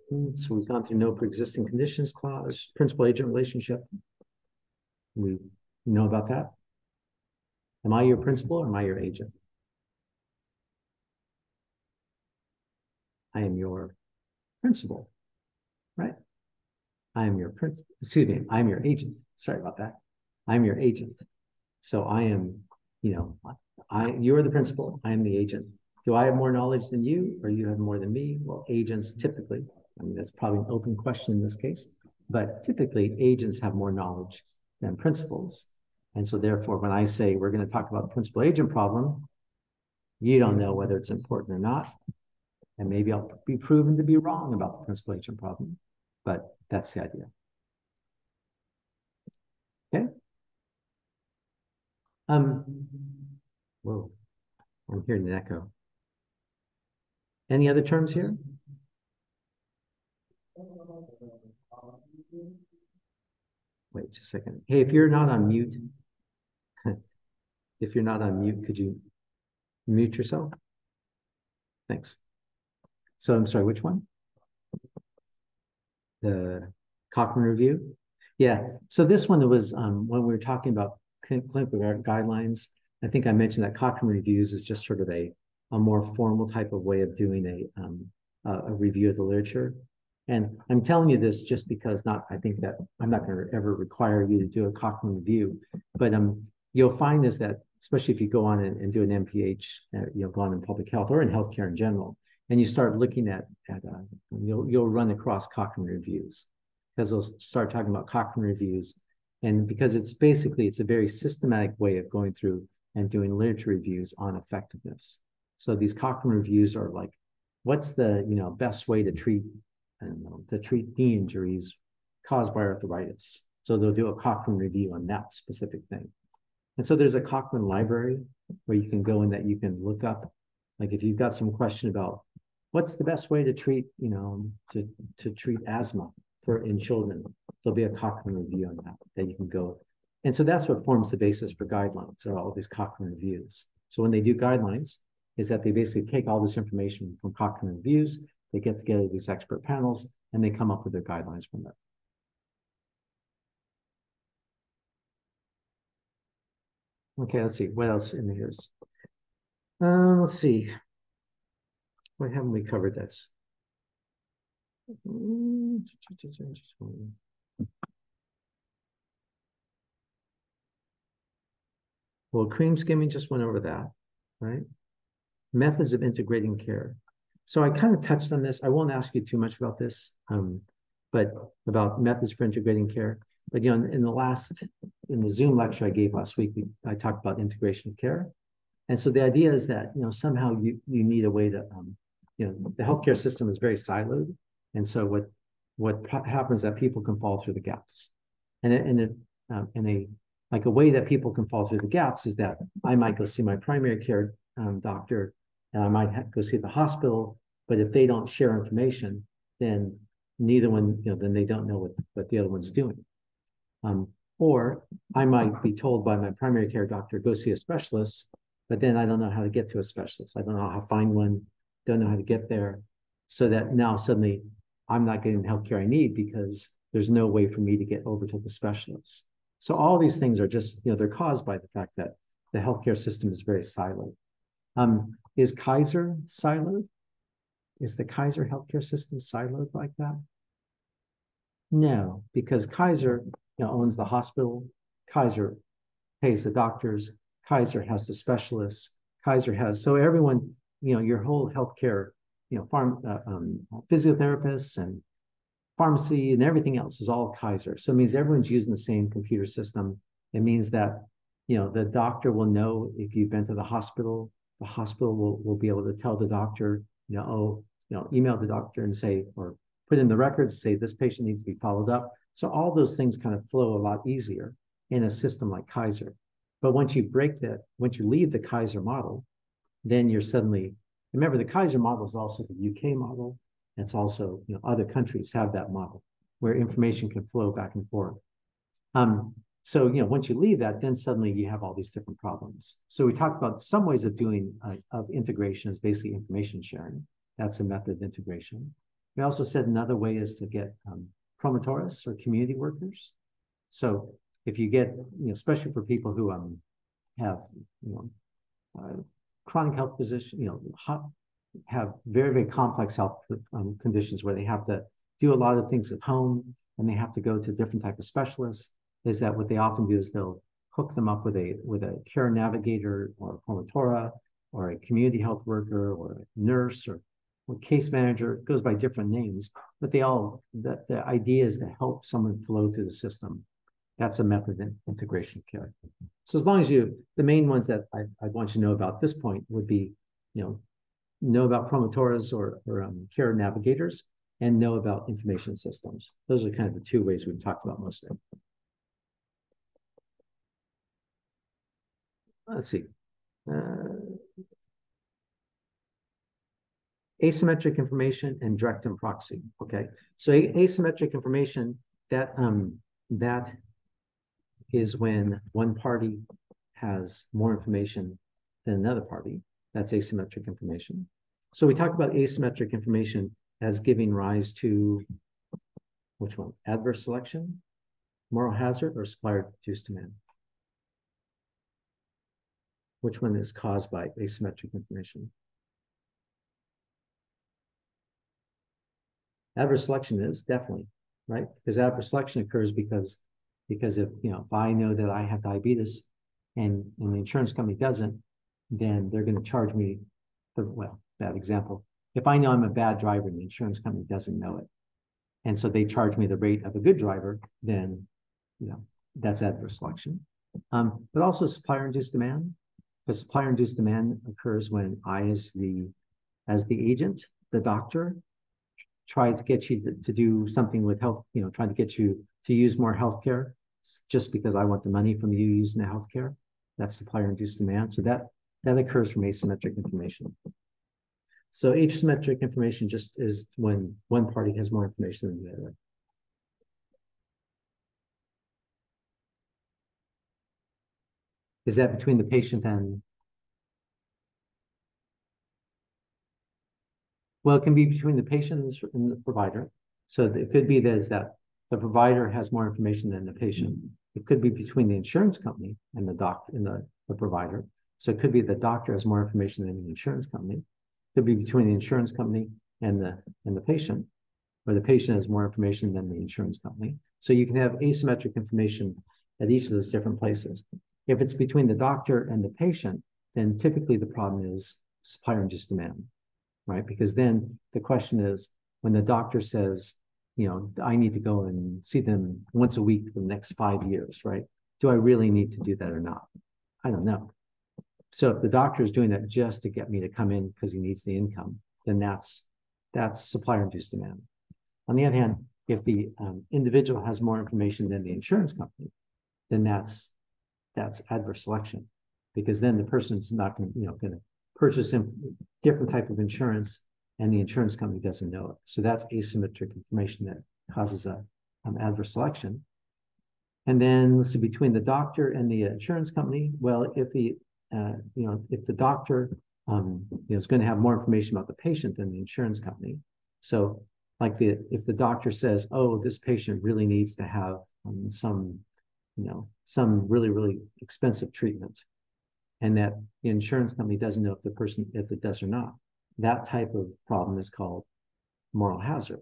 we've gone through no pre-existing conditions clause, principal-agent relationship. We know about that. Am I your principal or am I your agent? I am your principal, right? I am your prince. Excuse me. I'm your agent. Sorry about that. I'm your agent. So I am, you know, you are the principal. I am the agent. Do I have more knowledge than you, or you have more than me? Well, agents typically, I mean, that's probably an open question in this case, but typically agents have more knowledge than principals. And so therefore, when I say we're going to talk about the principal agent problem, you don't know whether it's important or not. And maybe I'll be proven to be wrong about the principal agent problem, but that's the idea. Okay. Whoa, I'm hearing an echo. Any other terms here? Wait just a second. Hey, if you're not on mute, if you're not on mute, could you mute yourself? Thanks. So I'm sorry, which one? The Cochrane review? Yeah, so this one was when we were talking about clinical guidelines, I think I mentioned that Cochrane reviews is just sort of a more formal type of way of doing a review of the literature. And I'm telling you this just because I think that I'm not going to ever require you to do a Cochrane review, but you'll find is that, especially if you go on and do an MPH, go on in public health or in healthcare in general, and you start looking at you'll run across Cochrane reviews, because they'll start talking about Cochrane reviews. And because it's a very systematic way of going through and doing literature reviews on effectiveness. So these Cochrane reviews are like, what's the best way to treat knee injuries caused by arthritis? So they'll do a Cochrane review on that specific thing. And so there's a Cochrane library where you can go in that you can look up, like if you've got some question about what's the best way to treat, to treat asthma in children, there'll be a Cochrane review on that you can go. And so that's what forms the basis for guidelines, are all these Cochrane reviews. So when they do guidelines, is that they basically take all this information from Cochrane reviews, they get together these expert panels, and they come up with their guidelines from that. Okay, let's see, what else in here is? Let's see. What haven't we covered that's? Well, cream skimming, just went over that, right? Methods of integrating care. So I kind of touched on this. I won't ask you too much about this, but about methods for integrating care. But in the Zoom lecture I gave last week, I talked about integration of care. And so the idea is that somehow you need a way to the healthcare system is very siloed, and so what happens is that people can fall through the gaps, and a way that people can fall through the gaps is that I might go see my primary care doctor, and I might go see the hospital, but if they don't share information, then neither one, then they don't know what the other one's doing. Or I might be told by my primary care doctor, go see a specialist, but then I don't know how to get to a specialist. I don't know how to find one, don't know how to get there. So that now suddenly I'm not getting the healthcare I need because there's no way for me to get over to the specialist. So all these things are just, they're caused by the fact that the healthcare system is very siloed. Is Kaiser siloed? Is the Kaiser healthcare system siloed like that? No, because Kaiser owns the hospital. Kaiser pays the doctors. Kaiser has the specialists. Kaiser has, so everyone, your whole healthcare, physiotherapists and pharmacy and everything else is all Kaiser. So it means everyone's using the same computer system. It means that, the doctor will know if you've been to the hospital will be able to tell the doctor, email the doctor and say, or put in the records, say this patient needs to be followed up. So all those things kind of flow a lot easier in a system like Kaiser. But once you leave the Kaiser model, then you're suddenly, remember the Kaiser model is also the UK model. It's also, other countries have that model where information can flow back and forth. So, once you leave that, then suddenly you have all these different problems. So we talked about some ways of doing, of integration is basically information sharing. That's a method of integration. We also said another way is to get promotorists or community workers. So if you get, especially for people who have, chronic health position, have very, very complex health conditions where they have to do a lot of things at home, and they have to go to different type of specialists, is that what they often do is they'll hook them up with a care navigator or a promotora or a community health worker or a nurse or case manager. It goes by different names, but the idea is to help someone flow through the system. That's a method of integration of care. So as long as the main ones that I want you to know about at this point would be, know about promotoras or care navigators, and know about information systems. Those are kind of the two ways we've talked about mostly. Let's see. Asymmetric information and direct and proxy. Okay, so asymmetric information, that is when one party has more information than another party. That's asymmetric information. So we talked about asymmetric information as giving rise to, which one? Adverse selection, moral hazard, or supplier-induced demand? Which one is caused by asymmetric information? Adverse selection is definitely, right? Because adverse selection occurs because if I know that I have diabetes and the insurance company doesn't, then they're going to charge me bad example. If I know I'm a bad driver and the insurance company doesn't know it, and so they charge me the rate of a good driver, then that's adverse selection. But also supplier-induced demand. Because supplier-induced demand occurs when I, as the agent, the doctor, try to get you to do something with health, trying to get you to use more healthcare just because I want the money from you using the healthcare. That's supplier-induced demand. So that occurs from asymmetric information. So asymmetric information just is when one party has more information than the other. Is that between the patient and? Well, it can be between the patient and the provider. So it could be that the provider has more information than the patient. It could be between the insurance company and the doctor and the provider. So it could be the doctor has more information than the insurance company. It could be between the insurance company and the patient, or the patient has more information than the insurance company. So you can have asymmetric information at each of those different places. If it's between the doctor and the patient, then typically the problem is supplier-induced demand, right? Because then the question is, when the doctor says, I need to go and see them once a week for the next 5 years, right? Do I really need to do that or not? I don't know. So if the doctor is doing that just to get me to come in because he needs the income, then that's supplier-induced demand. On the other hand, if the individual has more information than the insurance company, then that's adverse selection, because then the person's not going to purchase different type of insurance, and the insurance company doesn't know it. So that's asymmetric information that causes a adverse selection. And then let's see, between the doctor and the insurance company, well, if the doctor is going to have more information about the patient than the insurance company. So if the doctor says, oh, this patient really needs to have some really, really expensive treatment, and that the insurance company doesn't know if it does or not, that type of problem is called moral hazard,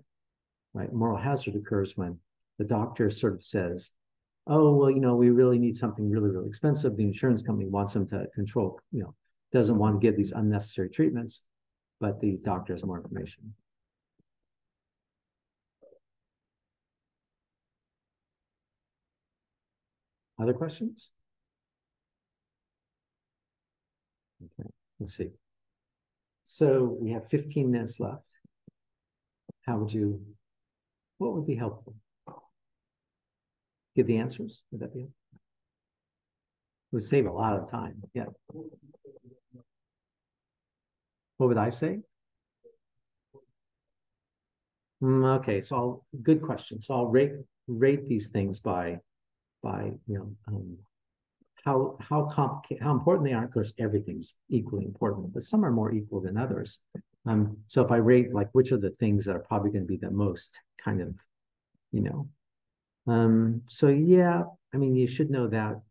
right? Moral hazard occurs when the doctor sort of says, oh, well, we really need something really, really expensive. The insurance company wants them to control, doesn't want to give these unnecessary treatments, but the doctor has more information. Other questions? Okay, let's see. So we have 15 minutes left. What would be helpful? Give the answers? Would that be it? Would save a lot of time. Yeah. What would I say? Okay, so good question. So I'll rate these things by how important they are. Of course, everything's equally important, but some are more equal than others. So if I rate which are the things that are probably going to be the most kind of, so yeah, you should know that.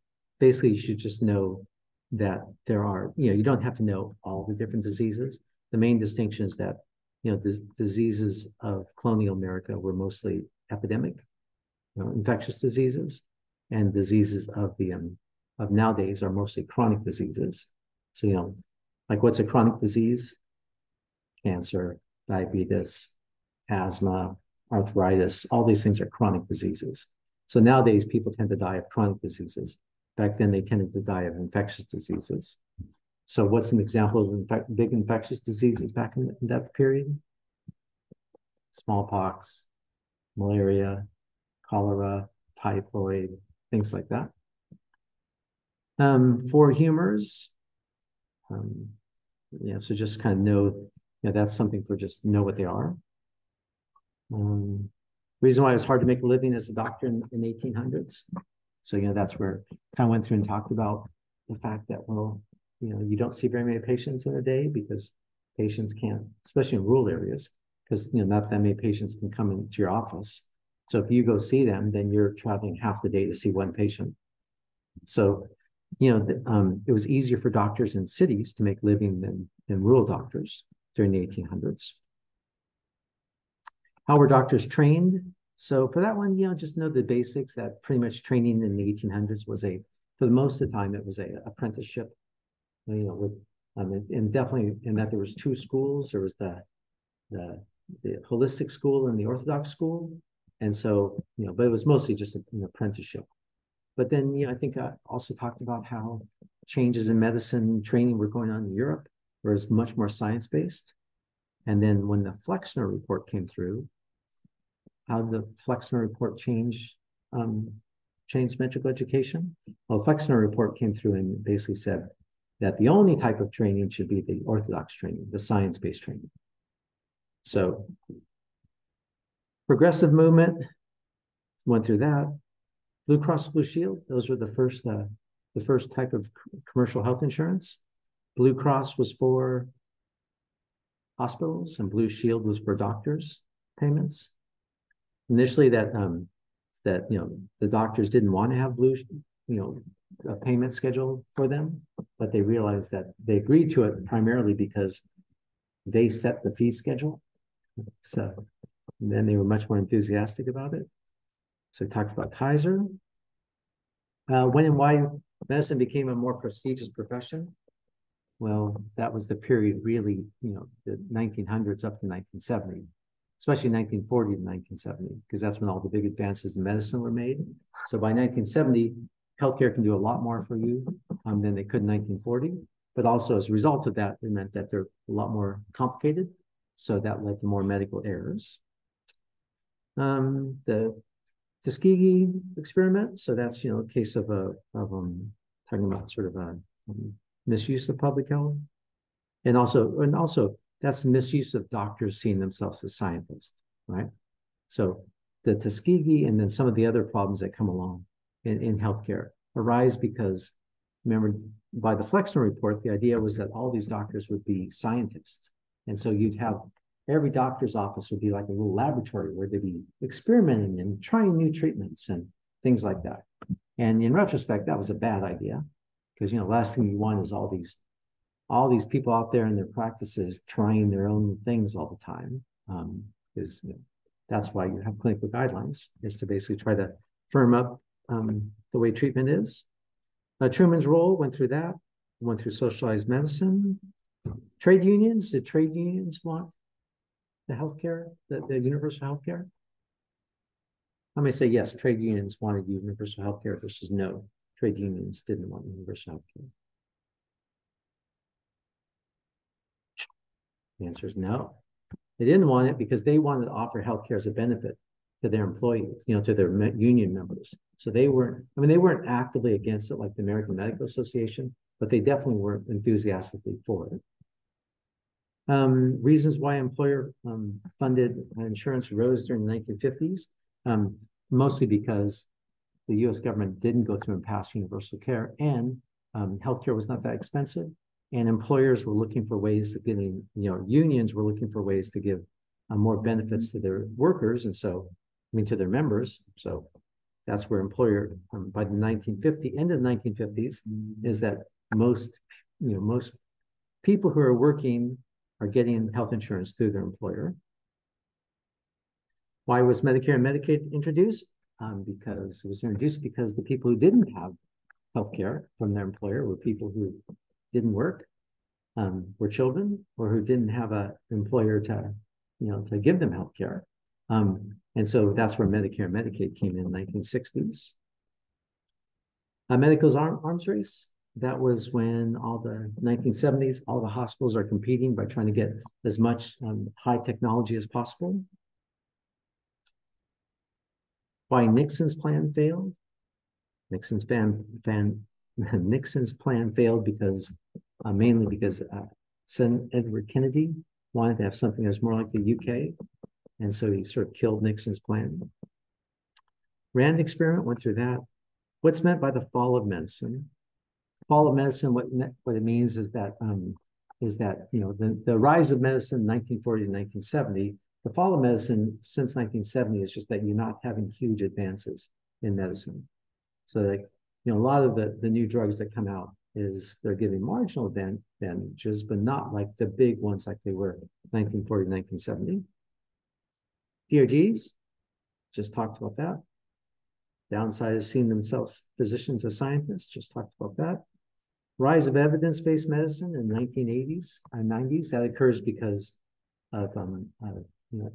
Basically, you should just know that there are, you don't have to know all the different diseases. The main distinction is that, the diseases of colonial America were mostly epidemic, infectious diseases, and diseases of the of nowadays are mostly chronic diseases. So, like what's a chronic disease? Cancer, diabetes, asthma, arthritis, all these things are chronic diseases. So nowadays people tend to die of chronic diseases. Back then they tended to die of infectious diseases. So what's an example of big infectious diseases back in that period? Smallpox, malaria, cholera, typhoid, things like that. For humors, so just kind of know, that's something for just know what they are. Reason why it was hard to make a living as a doctor in 1800s. So, that's where kind of went through and talked about the fact that, well, you don't see very many patients in a day because patients can't, especially in rural areas, because, not that many patients can come into your office. So if you go see them, then you're traveling half the day to see one patient. So, it was easier for doctors in cities to make a living than rural doctors during the 1800s. How were doctors trained? So for that one, just know the basics, that pretty much training in the 1800s was for the most of the time, it was a apprenticeship, and definitely in that there was two schools. There was the holistic school and the Orthodox school. And so, but it was mostly just an apprenticeship. But then, I think I also talked about how changes in medicine training were going on in Europe, where it was much more science-based. And then when the Flexner report came through, how did the Flexner report change medical education? Well, the Flexner report came through and basically said that the only type of training should be the Orthodox training, the science-based training. So progressive movement, went through that. Blue Cross Blue Shield, those were the first type of commercial health insurance. Blue Cross was for hospitals and Blue Shield was for doctors' payments. Initially, that the doctors didn't want to have a payment schedule for them, but they realized that they agreed to it primarily because they set the fee schedule. So then they were much more enthusiastic about it. So we talked about Kaiser. When and why medicine became a more prestigious profession? Well, that was the period really, the 1900s up to 1970, especially 1940 to 1970, because that's when all the big advances in medicine were made. So by 1970, healthcare can do a lot more for you than they could in 1940. But also as a result of that, it meant that they're a lot more complicated. So that led to more medical errors. The Tuskegee experiment. So that's, a case of talking about sort of a misuse of public health. And also that's misuse of doctors seeing themselves as scientists, right? So the Tuskegee and then some of the other problems that come along in healthcare arise because, remember, by the Flexner report, the idea was that all these doctors would be scientists. And so you'd have every doctor's office would be like a little laboratory where they'd be experimenting and trying new treatments and things like that. And in retrospect, that was a bad idea because, last thing you want is all these people out there in their practices trying their own things all the time. Because that's why you have clinical guidelines, is to basically try to firm up the way treatment is. Truman's role went through that, went through socialized medicine. Trade unions, did trade unions want the healthcare, the universal healthcare? I may say yes, trade unions wanted universal healthcare versus no, trade unions didn't want universal healthcare. The answer is no. They didn't want it because they wanted to offer healthcare as a benefit to their employees, to their union members. So they weren't actively against it like the American Medical Association, but they definitely weren't enthusiastically for it. Reasons why employer funded insurance rose during the 1950s, mostly because the US government didn't go through and pass universal care, and healthcare was not that expensive. And employers were looking for ways of getting, unions were looking for ways to give more benefits to their workers. And so, to their members. So that's where employer, by the end of the 1950s, is that most people who are working are getting health insurance through their employer. Why was Medicare and Medicaid introduced? because it was introduced because the people who didn't have health care from their employer were people who didn't work, were children, or who didn't have an employer to, to give them health care. And so that's where Medicare and Medicaid came in the 1960s. Medical's arms race, that was when all the 1970s, all the hospitals are competing by trying to get as much high technology as possible. Why Nixon's plan failed? Nixon's plan failed because mainly because Senator Edward Kennedy wanted to have something that was more like the UK, and so he sort of killed Nixon's plan. Rand experiment went through that. What's meant by the fall of medicine? Fall of medicine, what it means is that the rise of medicine in 1940 to 1970. The fall of medicine since 1970 is just that you're not having huge advances in medicine. So like, a lot of the new drugs that come out is they're giving marginal advantages, but not like the big ones like they were 1940 to 1970. DRGs, just talked about that. Downside is seeing themselves physicians as scientists, just talked about that. Rise of evidence-based medicine in the 1980s and 90s, that occurs because of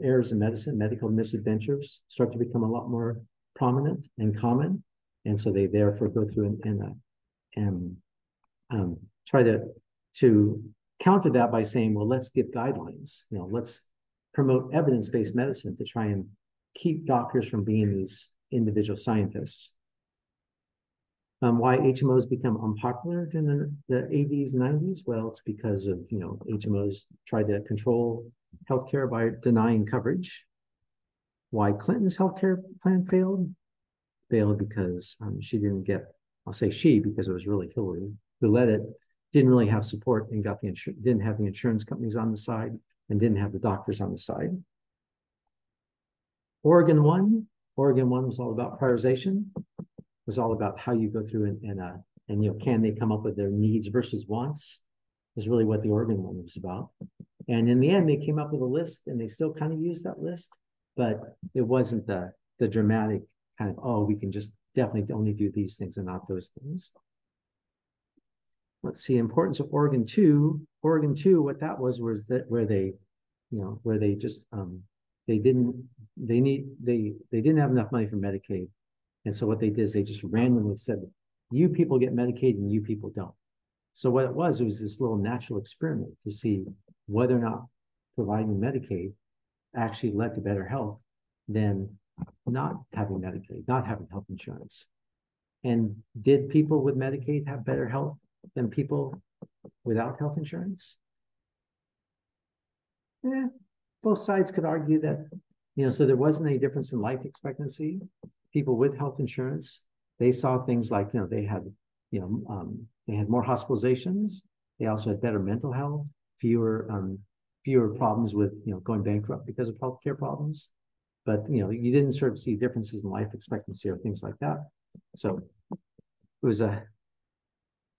errors in medicine, medical misadventures start to become a lot more prominent and common. And so they therefore go through and try to counter that by saying, well, let's give guidelines, let's promote evidence-based medicine to try and keep doctors from being these individual scientists. Why HMOs become unpopular in the 80s and 90s? Well, it's because of, HMOs tried to control healthcare by denying coverage. Why Clinton's healthcare plan failed? Failed because she didn't get, I'll say she, because it was really Hillary who led it, didn't really have support and didn't have the insurance companies on the side and didn't have the doctors on the side. Oregon One was all about prioritization. It was all about how you go through and can they come up with their needs versus wants, is really what the Oregon One was about. And in the end, they came up with a list, and they still kind of use that list, but it wasn't the dramatic kind of, oh, we can just definitely only do these things and not those things. Let's see, importance of Oregon 2. Oregon 2, what that was that where they just they didn't have enough money for Medicaid. And so what they did is they just randomly said, you people get Medicaid and you people don't. So what it was this little natural experiment to see whether or not providing Medicaid actually led to better health than not having Medicaid, not having health insurance. And did people with Medicaid have better health than people without health insurance? Both sides could argue that, so there wasn't any difference in life expectancy. People with health insurance, they saw things like, they had more hospitalizations. They also had better mental health, fewer problems with, going bankrupt because of healthcare problems. But, you didn't sort of see differences in life expectancy or things like that. So it was a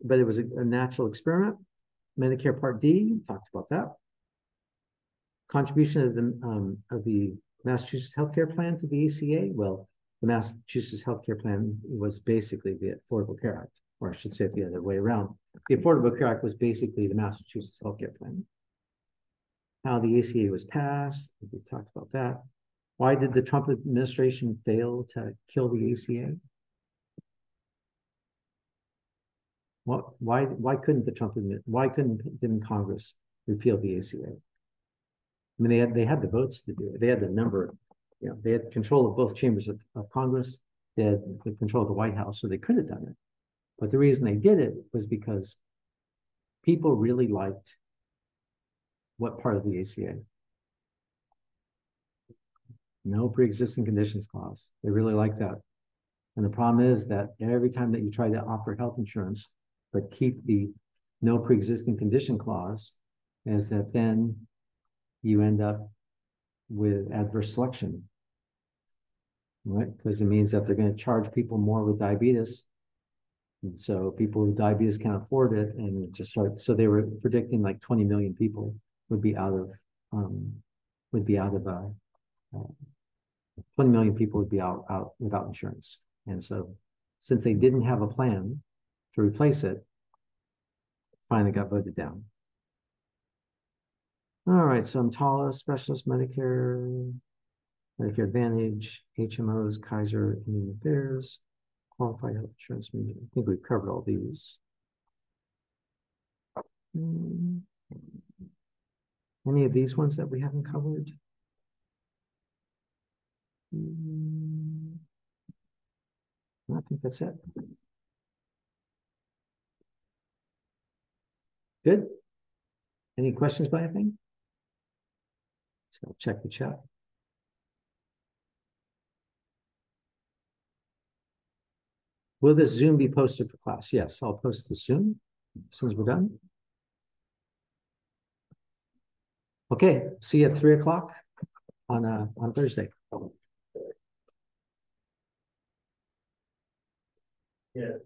natural experiment. Medicare Part D, talked about that. Contribution of the Massachusetts healthcare plan to the ACA. Well, the Massachusetts healthcare plan was basically the Affordable Care Act, or I should say it the other way around. The Affordable Care Act was basically the Massachusetts healthcare plan. How the ACA was passed, we talked about that. Why did the Trump administration fail to kill the ACA? Why didn't Congress repeal the ACA? I mean, they had the votes to do it. They had the number, they had control of both chambers of Congress. They had the control of the White House, so they could have done it. But the reason they did it was because people really liked what part of the ACA? No pre-existing conditions clause. They really like that. And the problem is that every time that you try to offer health insurance, but keep the no pre-existing condition clause, is that then you end up with adverse selection, right? Because it means that they're going to charge people more with diabetes. And so people with diabetes can't afford it, and just start. So they were predicting like 20 million people would be out of 20 million people would be out without insurance. And so since they didn't have a plan to replace it, finally got voted down. All right, so EMTALA, Specialist Medicare, Medicare Advantage, HMOs, Kaiser, Indian Affairs, Qualified Health Insurance. I think we've covered all these. Any of these ones that we haven't covered? I think that's it. Good. Any questions by anything? So I'll check the chat. Will this Zoom be posted for class? Yes, I'll post the Zoom as soon as we're done. Okay, see you at 3 o'clock on Thursday. Yeah.